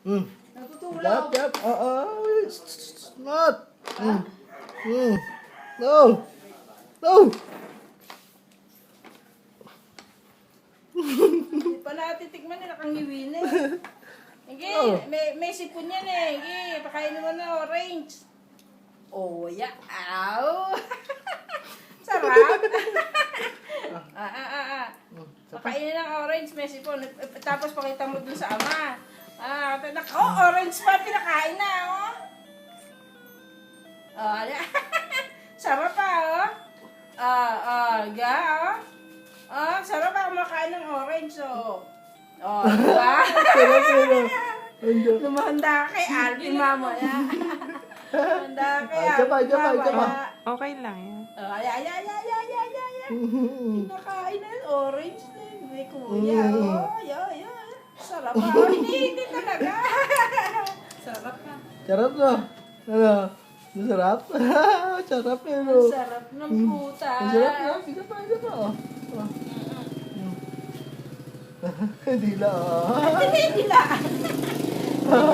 Natutulog. Yap. It's not. No. No. Hindi pa natin tikman na nakangiwi na eh. Sige, Oh. may sipon yan eh. Sige, pakainin mo na orange. Oh, ya. Ow. Sarap. Pakainin ng orange, may sipon. Tapos pakita mo dun sa ama. Orange pa, pinakain na, oh. Oh, sarap pa, oh. Sarap pa kumakain ng orange, oh. Oh, diba? Lumahanda kay Alvin, mama ya. Lumahanda kay Alvin, mama ya. Okay lang yan. Pinakain na yung orange na yun. May kuya, oh. Sarap pa. Oh, hindi talaga. Sarap pa. Sarap no. Ano? Masarap? Sarap yun Ang sarap ng puta. Ang sarap no? Isa pa. Hindi lang. Hindi lang.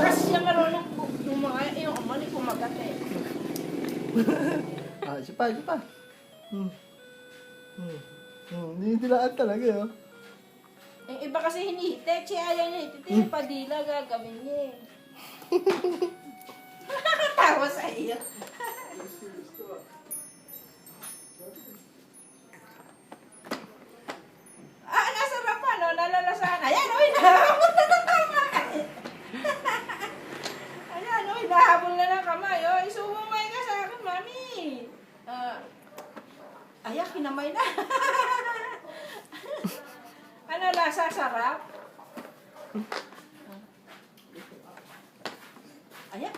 Kasi siya marunong yung ama ni kumagat eh. Isa pa. Hindi dilaan talaga yun. Yung iba kasi hinihitik. Siya ayaw niya hitik. Yung padila gagawin niya eh. Tawa sa iyo. Nasarap pa, no? Nalalasahan. Ayan, oy, nahabol na ng kamay. Ayan, oy, nahabol na ng kamay. Oy, sumumay ka sa akin, mami. Ayan, kinamay na. Ano lasa? Sarap? Ayan.